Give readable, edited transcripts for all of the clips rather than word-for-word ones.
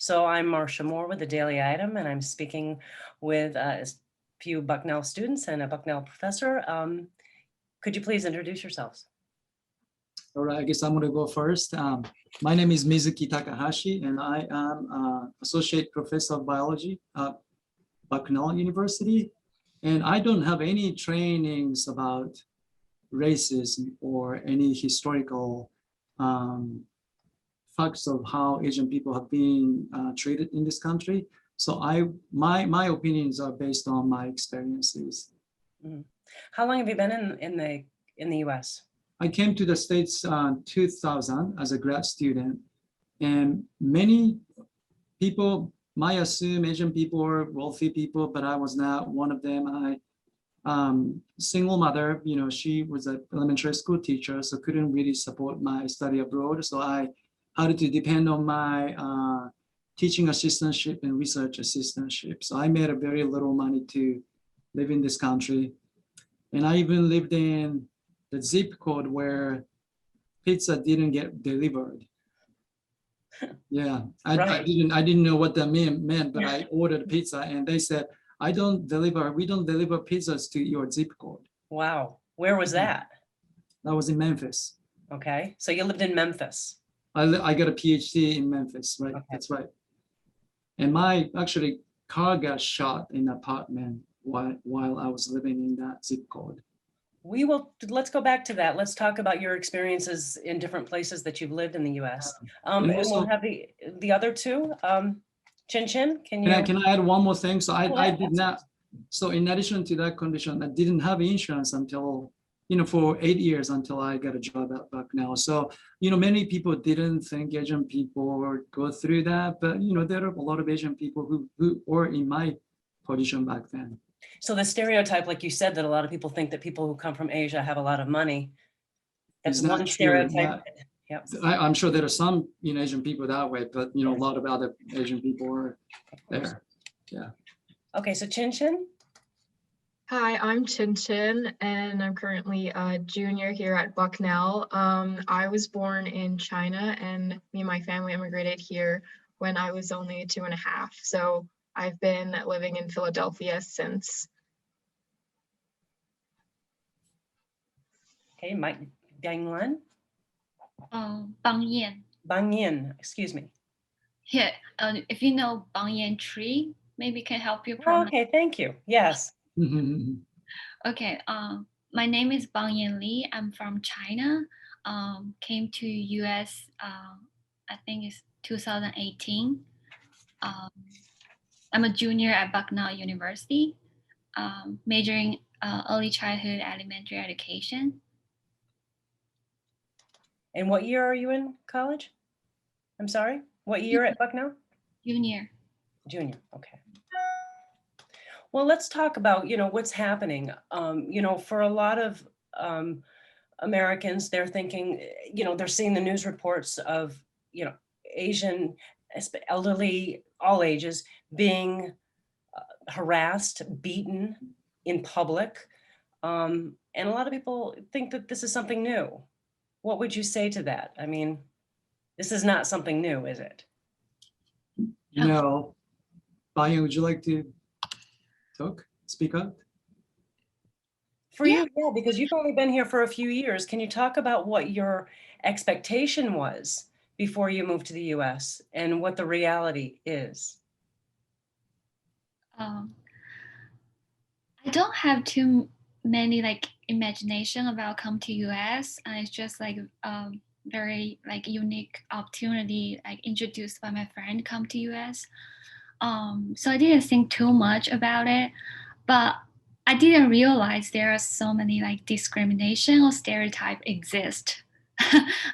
So I'm Marcia Moore with the Daily Item, and I'm speaking with a few Bucknell students and a Bucknell professor. Could you please introduce yourselves? All right, I guess I'm going to go first. My name is Mizuki Takahashi, and I am Associate Professor of Biology at Bucknell University. And I don't have any trainings about racism or any historical facts of how Asian people have been treated in this country. So my opinions are based on my experiences. Mm. How long have you been in the U.S.? I came to the States 2000 as a grad student, and many people might assume Asian people are wealthy people, but I was not one of them. Single mother, she was an elementary school teacher, so couldn't really support my study abroad. So I had to depend on my teaching assistantship and research assistantship. So I made a very little money to live in this country. And I even lived in the zip code where pizza didn't get delivered. Yeah, Right. I didn't know what that meant, but I ordered pizza and they said, we don't deliver pizzas to your zip code. Wow. Where was that? That was in Memphis. Okay. So you lived in Memphis. I got a PhD in Memphis, right? Okay. That's right. And my actually car got shot in an apartment while I was living in that zip code. Let's go back to that. Let's talk about your experiences in different places that you've lived in the U.S. And also, we'll have the other two. Chin, can I add one more thing? So I did not. So in addition to that condition, I didn't have insurance until, for 8 years until I got a job at Bucknell. So, many people didn't think Asian people would go through that, but there are a lot of Asian people who were in my position back then. So the stereotype, like you said, that a lot of people think that people who come from Asia have a lot of money. That's one stereotype. Yep. I'm sure there are some Asian people that way, but a lot of other Asian people are there. Yeah. Okay, so Chin. Hi, I'm Chin, and I'm currently a junior here at Bucknell. I was born in China, and me and my family immigrated here when I was only 2.5. So I've been living in Philadelphia since. Okay, Mike Bangyan. Bangyan. Bangyan, excuse me. Yeah, if you know Bangyan tree, maybe can help you pronounce. Okay, thank you. Yes. Okay, my name is Bangyan Li. I'm from China. Came to US, I think it's 2018. I'm a junior at Bucknell University, majoring early childhood elementary education. And what year are you in college? I'm sorry, what year at Bucknell? Junior. Junior, okay. Well, let's talk about, what's happening. For a lot of Americans, they're thinking, they're seeing the news reports of, Asian, elderly, all ages, being harassed, beaten in public. And a lot of people think that this is something new. What would you say to that? I mean, this is not something new, is it? No. Bangyan, would you like to speak up? For you, yeah, because you've only been here for a few years. Can you talk about what your expectation was before you moved to the US and what the reality is? I don't have too many imagination about come to US, and it's just very unique opportunity introduced by my friend come to US. So I didn't think too much about it, but I didn't realize there are so many discrimination or stereotype exist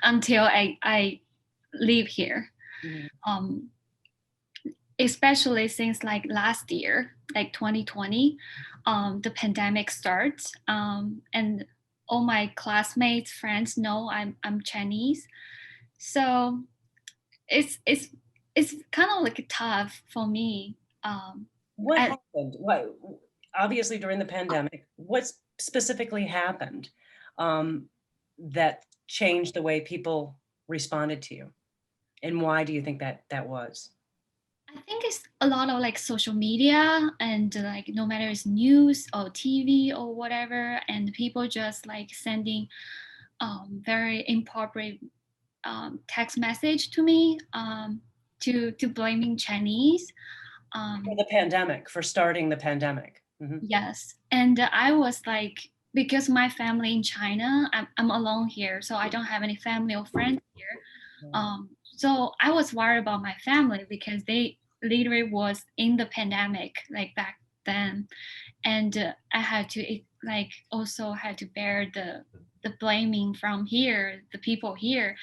until I live here. Mm-hmm. Especially since last year, 2020, the pandemic starts, and all my classmates, friends know I'm Chinese, so it's kind of tough for me. What happened? What, obviously during the pandemic, what specifically happened that changed the way people responded to you? And why do you think that was? I think it's a lot of like social media and like no matter it's news or TV or whatever, and people just like sending very inappropriate text message to me to blaming Chinese. For the pandemic, for starting the pandemic. Mhm. Yes, and I was like, because my family in China, I'm alone here, so I don't have any family or friends here. So I was worried about my family because they literally was in the pandemic like back then, and I had to like also had to bear the blaming from here, the people here,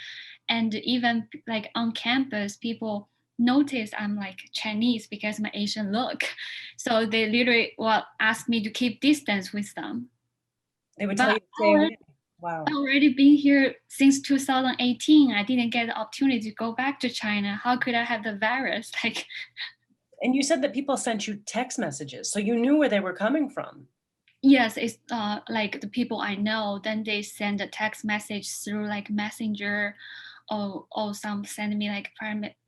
and even like on campus, people notice I'm like Chinese because my Asian look, so they literally well ask me to keep distance with them. They would But tell you to stay away. Wow. I already been here since 2018. I didn't get the opportunity to go back to China. How could I have the virus? Like, And you said that people sent you text messages, so you knew where they were coming from. yes, it's like the people I know. Then they send a text message through like Messenger, or some send me like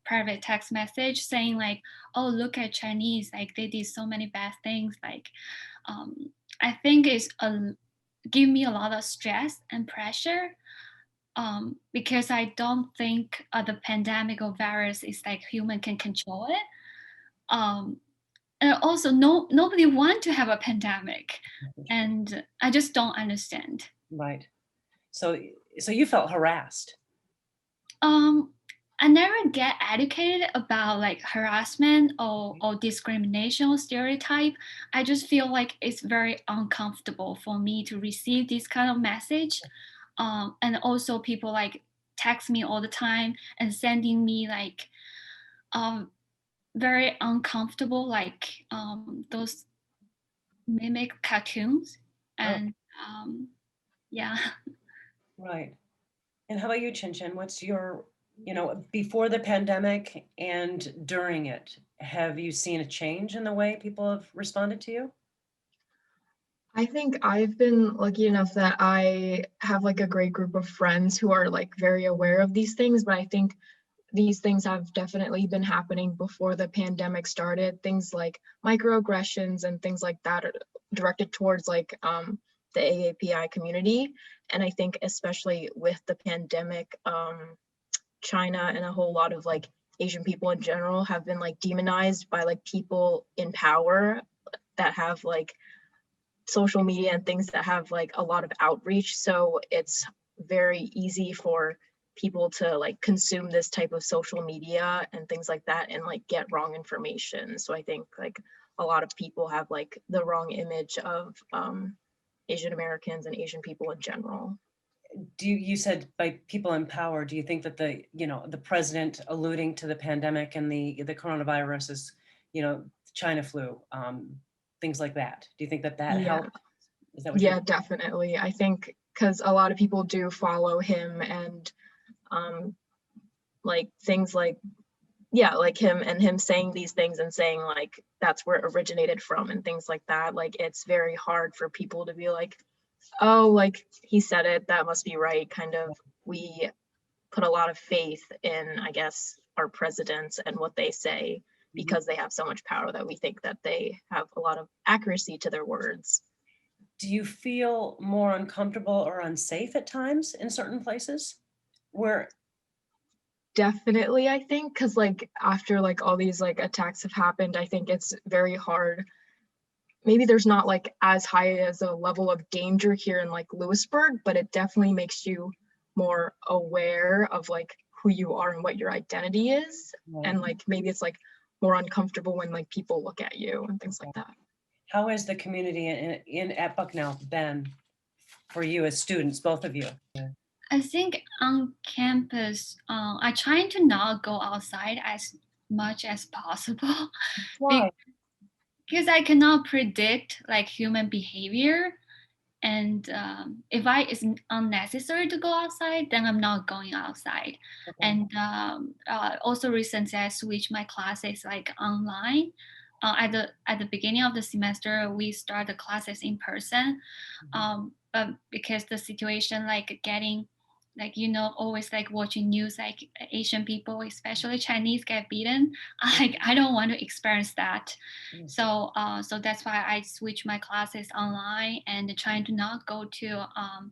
private text message saying like, oh look at Chinese, like they did so many bad things. Like, um, I think it's give me a lot of stress and pressure. Because I don't think the pandemic or virus is like human can control it. Um, and also, nobody want to have a pandemic, and I just don't understand. Right. So you felt harassed. Um, I never get educated about like harassment or discrimination or stereotype. I just feel like it's very uncomfortable for me to receive this kind of message. And also people like text me all the time and sending me like um, very uncomfortable like those mimic cartoons Oh, and yeah. right. And how about you, Chin Chin? What's your, before the pandemic and during it, have you seen a change in the way people have responded to you? I think I've been lucky enough that I have like a great group of friends who are like very aware of these things, but I think these things have definitely been happening before the pandemic started. Things like microaggressions and things like that are directed towards like the AAPI community. And I think especially with the pandemic, China and a whole lot of like Asian people in general have been like demonized by like people in power that have like social media and things that have like a lot of outreach. So it's very easy for people to like consume this type of social media and things like that and like get wrong information. So I think like a lot of people have like the wrong image of Asian Americans and Asian people in general. You said by people in power, do you think that the president alluding to the pandemic and the coronavirus is, China flu, things like that? Do you think that Yeah, helped? Is that what you're? yeah, definitely. I think because a lot of people do follow him and um, like things like yeah, like him saying these things and saying like that's where it originated from and things like that. Like it's very hard for people to be like, oh, like he said it, that must be right. Kind of we put a lot of faith in, I guess, our presidents and what they say because they have so much power that we think that they have a lot of accuracy to their words. Do you feel more uncomfortable or unsafe at times in certain places where? Definitely, I think, because like after like all these like attacks have happened, I think it's very hard. Maybe there's not like as high as a level of danger here in like Lewisburg, but it definitely makes you more aware of like who you are and what your identity is. And like maybe it's like more uncomfortable when like people look at you and things like that. How has the community at Bucknell been for you as students, both of you? I think on campus, I try to not go outside as much as possible Why? because I cannot predict like human behavior. And if it's unnecessary to go outside, then I'm not going outside. Okay. And also recently, I switched my classes like online. At the beginning of the semester, we start the classes in person, but because the situation like getting like, you know, always like watching news, like Asian people, especially Chinese, get beaten. I don't want to experience that. Mm. So that's why I switch my classes online and trying to not go to um,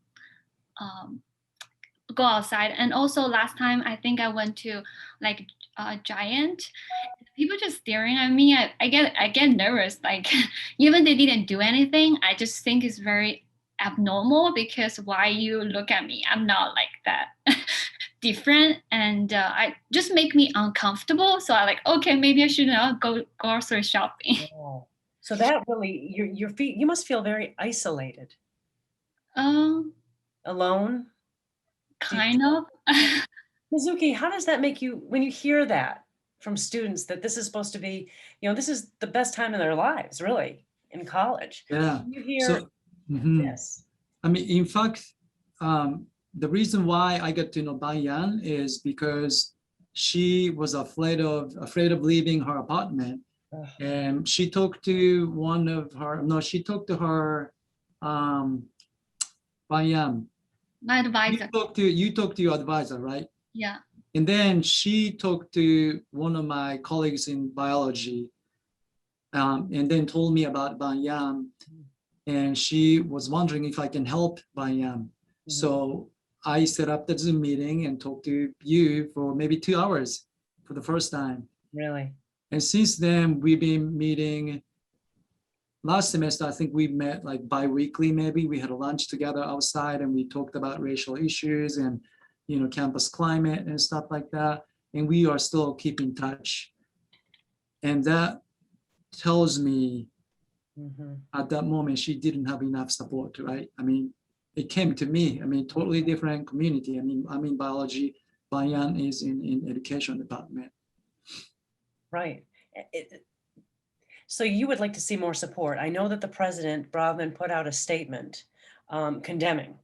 go outside. And also last time I think I went to like Giant. People just staring at me. I get nervous. Like even they didn't do anything, I just think it's very abnormal because why you look at me? I'm not like that different, and I just make me uncomfortable. So I like, okay, maybe I should not go grocery shopping. Wow. So that really, your feet, you must feel very isolated, um, alone. kind of. Mizuki, how does that make you when you hear that from students that this is supposed to be, this is the best time of their lives, really, in college? Yeah. You hear So, mhm. this. I mean, in fact, the reason why I got to know Bangyan is because she was afraid of leaving her apartment, Ugh. and she talked to Bangyan. My advisor. You talked to your advisor, right? Yeah. And then she talked to one of my colleagues in biology, and then told me about Bangyan. And she was wondering if I can help Bangyan. So I set up the Zoom meeting and talked to you for maybe 2 hours for the first time. Really? And since then, we've been meeting. Last semester, I think we met like bi-weekly, maybe. We had a lunch together outside and we talked about racial issues and, campus climate and stuff like that. And we are still keeping in touch. And that tells me at that moment, she didn't have enough support, right? I mean, it came to me. I mean, totally different community. I mean, I'm in biology. Bangyan is in education department. Right. So you would like to see more support. I know that the president, Bravman, put out a statement condemning.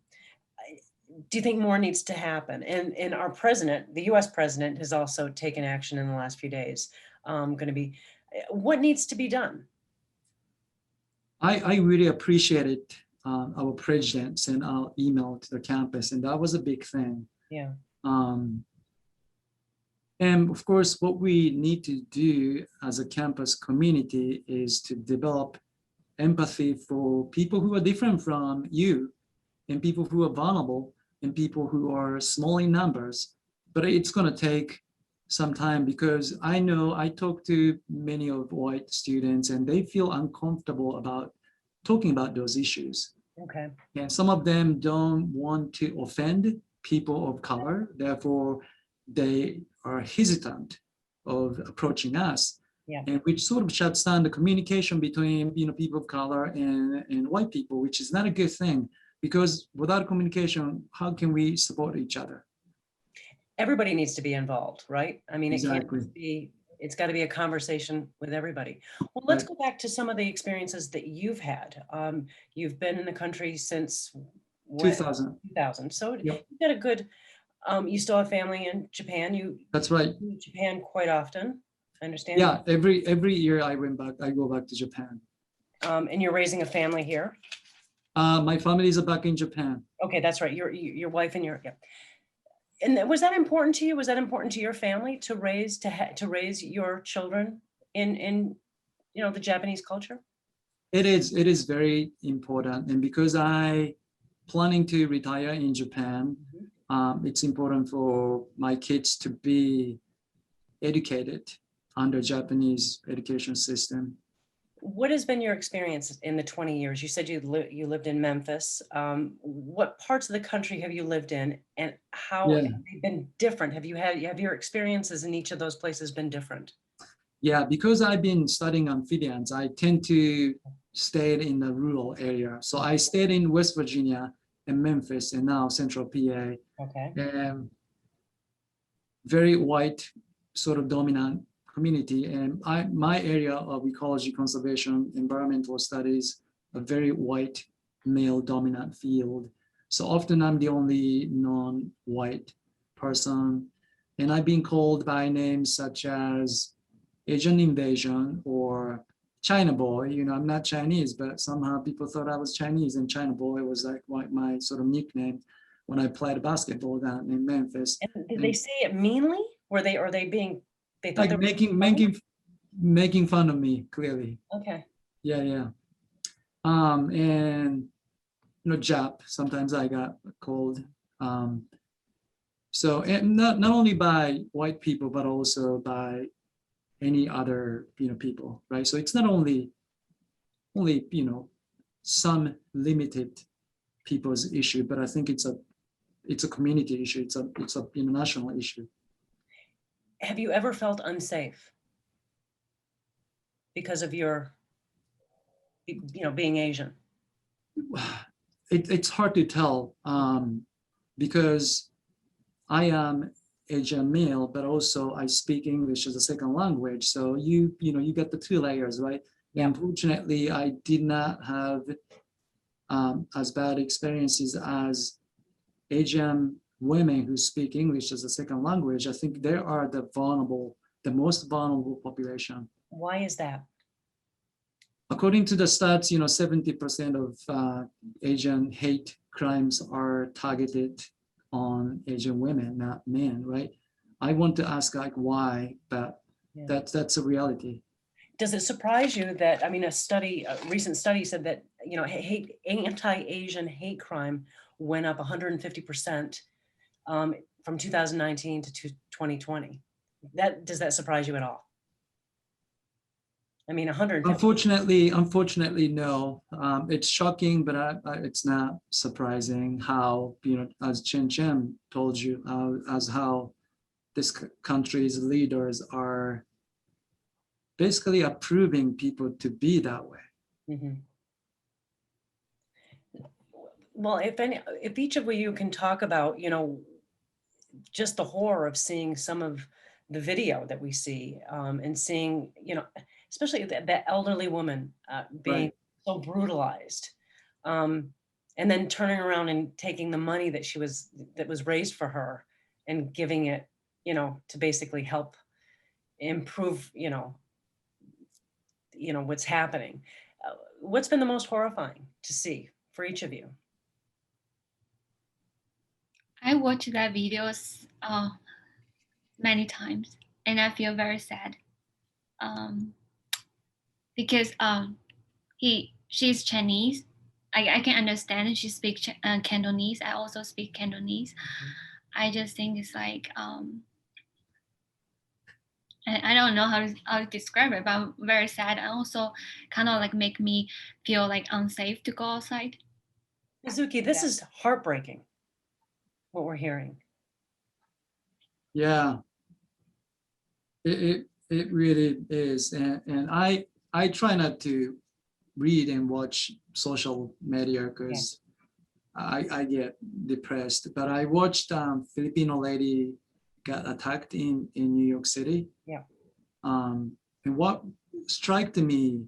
Do you think more needs to happen? And our president, the US president, has also taken action in the last few days. What needs to be done? I really appreciated our president sent our email to the campus, and that was a big thing. Yeah. And of course, what we need to do as a campus community is to develop empathy for people who are different from you, and people who are vulnerable, and people who are small in numbers. But it's going to take some time, because I know I talk to many of white students and they feel uncomfortable about talking about those issues. Okay. And some of them don't want to offend people of color, therefore they are hesitant of approaching us. Yeah. And which sort of shuts down the communication between people of color and white people, which is not a good thing, because without communication, how can we support each other? Everybody needs to be involved, right? I mean, Exactly. It can't just be, it's got to be a conversation with everybody. Well, let's go back to some of the experiences that you've had. You've been in the country since 2000. 2000. So Yep. you've got a good, you still have family in Japan. That's right. You to Japan quite often, I understand. Yeah, every year I go back to Japan. And you're raising a family here? My family is back in Japan. Okay, that's right. Your wife and yeah. And was that important to you? Was that important to your family to raise your children in the Japanese culture? It is very important, and because I planning to retire in Japan, it's important for my kids to be educated under Japanese education system. What has been your experience in the 20 years? You said you lived in Memphis. What parts of the country have you lived in, and how have they been different? Have your experiences in each of those places been different? Yeah, because I've been studying amphibians, I tend to stay in the rural area. So I stayed in West Virginia and Memphis, and now Central PA. Okay. Very white, sort of dominant community, and my area of ecology conservation, environmental studies, a very white male dominant field. So often I'm the only non-white person, and I've been called by names such as Asian invasion or China boy. I'm not Chinese, but somehow people thought I was Chinese, and China boy was like my sort of nickname. when I played basketball down in Memphis. And did they say it meanly? Were they, are they being, they thought Like they were making funny? making fun of me, clearly. Okay. Yeah. And Jap, sometimes I got cold. So, and not only by white people, but also by any other people, right? So it's not only some limited people's issue, but I think it's a community issue. It's a national issue. Have you ever felt unsafe because of your, being Asian? It's hard to tell because I am Asian male, but also I speak English as a second language. So you get the two layers, right? Yeah. Unfortunately, I did not have as bad experiences as Asian women who speak English as a second language. I think they are the most vulnerable population. Why is that? According to the stats, 70% of Asian hate crimes are targeted on Asian women, not men, right? I want to ask why, but Yeah. that's a reality. Does it surprise you that, a recent study said that, anti-Asian hate crime went up 150% from 2019 to 2020? Does that surprise you at all? 150. Unfortunately, no. It's shocking, but it's not surprising how, as Chen told you, how this country's leaders are basically approving people to be that way. Mm-hmm. Well, if each of you can talk about, just the horror of seeing some of the video that we see, and seeing, especially that elderly woman being Right. so brutalized, and then turning around and taking the money that was raised for her and giving it, to basically help improve, what's happening. What's been the most horrifying to see for each of you? I watched that videos many times, and I feel very sad because she's Chinese. I can understand she speaks Cantonese. I also speak Cantonese. I just think it's like I don't know how to describe it, but I'm very sad, and also kind of like make me feel like unsafe to go outside. Mizuki, this is heartbreaking, what we're hearing. Yeah, it really is, and I try not to read and watch social media because I get depressed. But I watched Filipino lady got attacked in New York City. Yeah. And what struck to me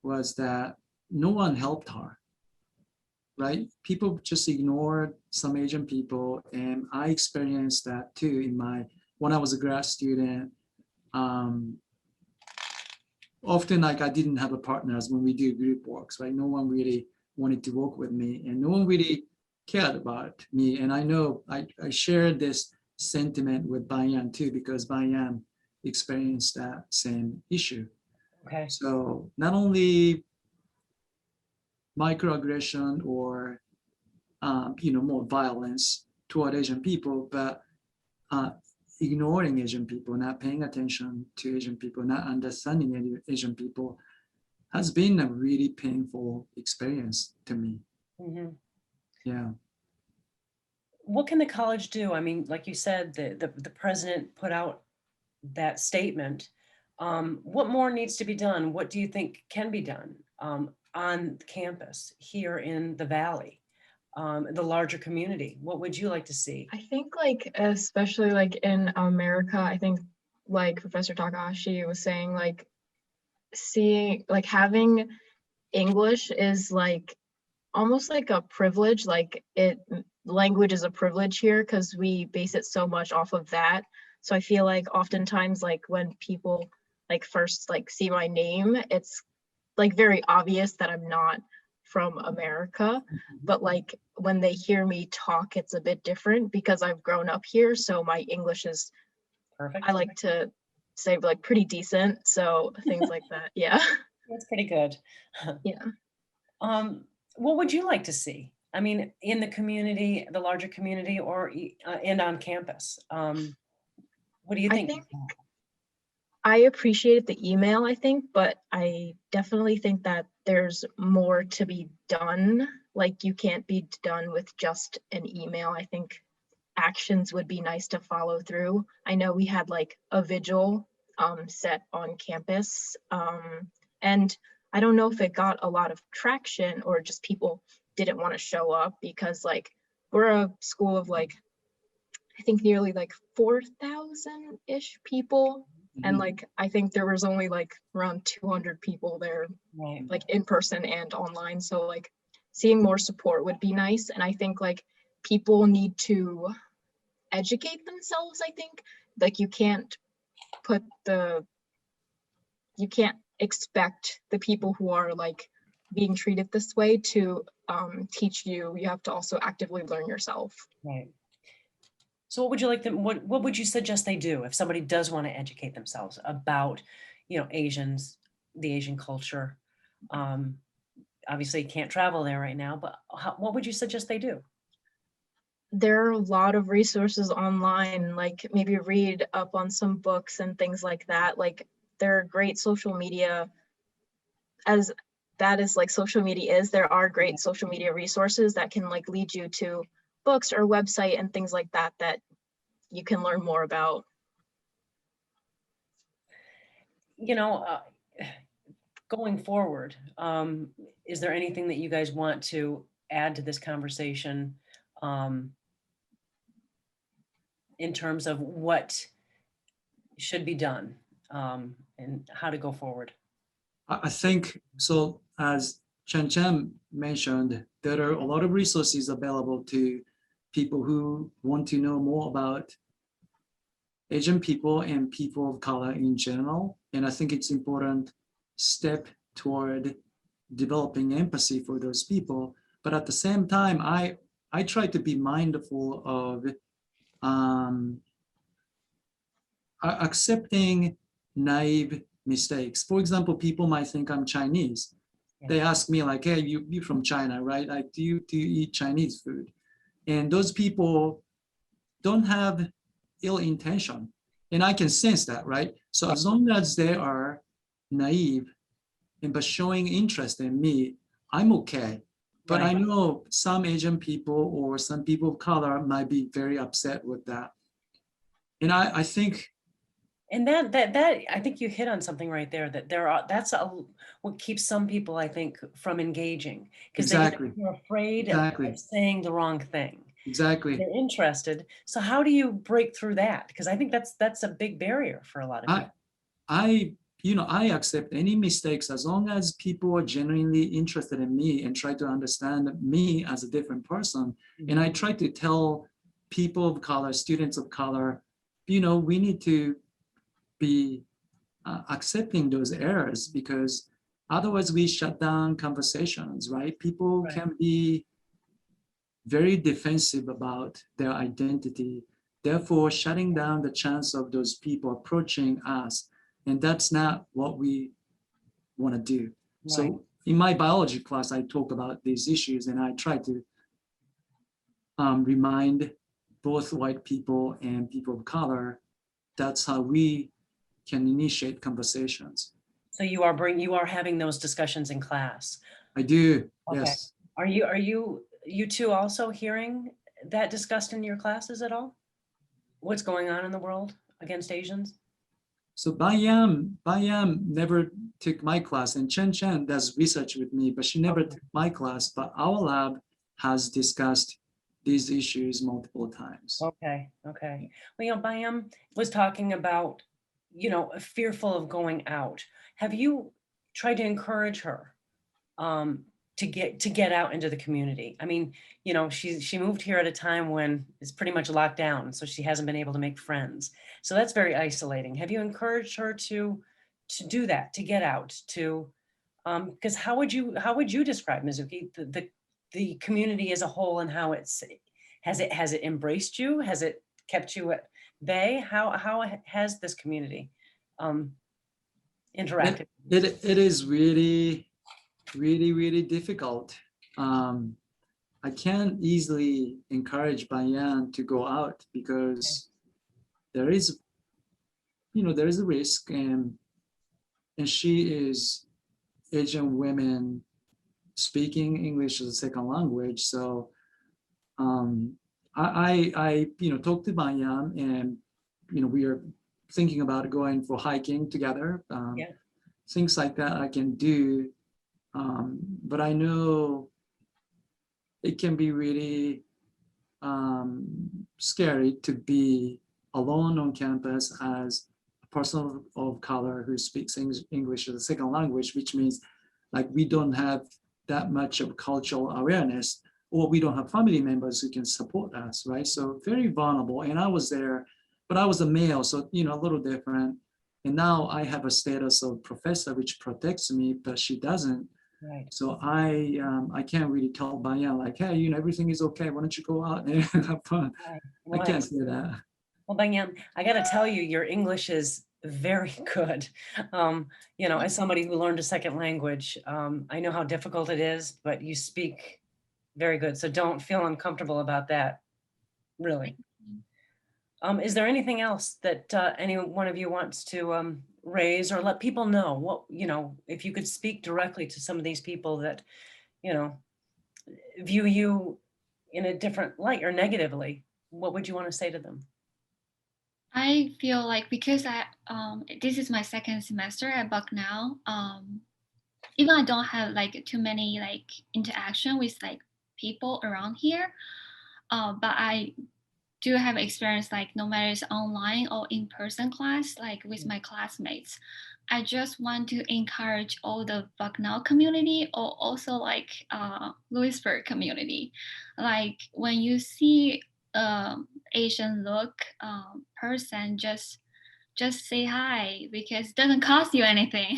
was that no one helped her. Right? People just ignored some Asian people, and I experienced that too when I was a grad student. Often, I didn't have a partners when we do group works, right? No one really wanted to work with me, and no one really cared about me. And I know I shared this sentiment with Bangyan too, because Bangyan experienced that same issue. Okay. So not only microaggression or more violence toward Asian people, but ignoring Asian people, not paying attention to Asian people, not understanding Asian people has been a really painful experience to me. Mm-hmm. Yeah. What can the college do? Like you said, the president put out that statement. What more needs to be done? What do you think can be done on campus here in the Valley, the larger community? What would you like to see? I think especially in America, I think like Professor Takahashi was saying, having English is almost like a privilege. Language is a privilege here because we base it so much off of that. So I feel like oftentimes when people first see my name, it's very obvious that I'm not from America, but like when they hear me talk, it's a bit different because I've grown up here. So my English is, Perfect. I like to say like pretty decent. So things like that. Yeah. That's pretty good. Yeah. What would you like to see? I mean, in the community, the larger community, or and on campus? What do you I think? think I appreciated the email, I think, but I definitely think that there's more to be done. Like you can't be done with just an email. I think actions would be nice to follow through. I know we had like a vigil set on campus, and I don't know if it got a lot of traction or just people didn't want to show up because like we're a school of like I think nearly like 4,000-ish people. And Mhm. like, I think there was only like around 200 people there, Right. like in person and online. So like seeing more support would be nice. And I think like people need to educate themselves, I think. Like you can't expect the people who are like being treated this way to teach you. You have to also actively learn yourself. Right. So what would you like them, what would you suggest they do if somebody does want to educate themselves about, Asians, the Asian culture? Obviously you can't travel there right now, but what would you suggest they do? There are a lot of resources online, like maybe read up on some books and things like that. Like there are great social media, as bad as like social media is, there are great social media resources that can like lead you to books or website and things like that that you can learn more about. You know, going forward, is there anything that you guys want to add to this conversation, in terms of what should be done, and how to go forward? I think so. As Chen Chen mentioned, there are a lot of resources available to people who want to know more about Asian people and people of color in general. And I think it's important step toward developing empathy for those people. But at the same time, I try to be mindful of accepting naive mistakes. For example, people might think I'm Chinese. Yeah. They ask me like, hey, you from China, right? Like, do you eat Chinese food? And those people don't have ill intention. And I can sense that, right? So as long as they are naive and but showing interest in me, I'm okay. But I Right. know some Asian people or some people of color might be very upset with that. And I think And that I think you hit on something right there, that what keeps some people, I think, from engaging, because exactly, they're afraid of exactly, saying the wrong thing. exactly. They're interested. So how do you break through that? Because I think that's a big barrier for a lot of people. I I accept any mistakes as long as people are genuinely interested in me and try to understand me as a different person. And I try to tell people of color, students of color, we need to be accepting those errors, because otherwise we shut down conversations, right? People Right. can be very defensive about their identity, therefore shutting down the chance of those people approaching us. And that's not what we want to do. Right. So in my biology class, I talk about these issues and I try to remind both white people and people of color, that's how we can initiate conversations. So you are having those discussions in class. I do, Okay. yes. Are you two also hearing that discussed in your classes at all? What's going on in the world against Asians? So Bangyan never took my class, and Chen Chen does research with me, but she never Okay. took my class. But our lab has discussed these issues multiple times. Okay. Well, Bayam was talking about, fearful of going out. Have you tried to encourage her, to get out into the community? I mean, she moved here at a time when it's pretty much locked down, so she hasn't been able to make friends. So that's very isolating. Have you encouraged her to do that, to get out, to Because how would you describe Mizuki, the community as a whole, and how has it embraced you? Has it kept you at bay? How has this community interacted? It is really, really, really difficult. I can't easily encourage Bangyan to go out because there is, there is a risk, and she is Asian women speaking English as a second language. So I talked to Bangyan, and we are thinking about going for hiking together. Yeah. Things like that I can do, but I know it can be really scary to be alone on campus as a person of color who speaks English as a second language, which means like we don't have that much of cultural awareness, or we don't have family members who can support us, right? So very vulnerable. And I was there, but I was a male, so a little different. And now I have a status of professor, which protects me, but she doesn't. Right. So I can't really tell Bangyan like, hey, everything is okay. Why don't you go out and have fun? Right. I can't say that. Well, Bangyan, I got to tell you, your English is very good. As somebody who learned a second language, I know how difficult it is, but you speak very good. So don't feel uncomfortable about that, really. Is there anything else that any one of you wants to raise or let people know? What, if you could speak directly to some of these people that, view you in a different light or negatively, what would you want to say to them? I feel like because this is my second semester at Bucknell, even I don't have like too many like interaction with like people around here, but I do have experience like no matter it's online or in-person class, like with my classmates. I just want to encourage all the Bucknell community or also like Lewisburg community. Like when you see Asian look person, just say hi because it doesn't cost you anything.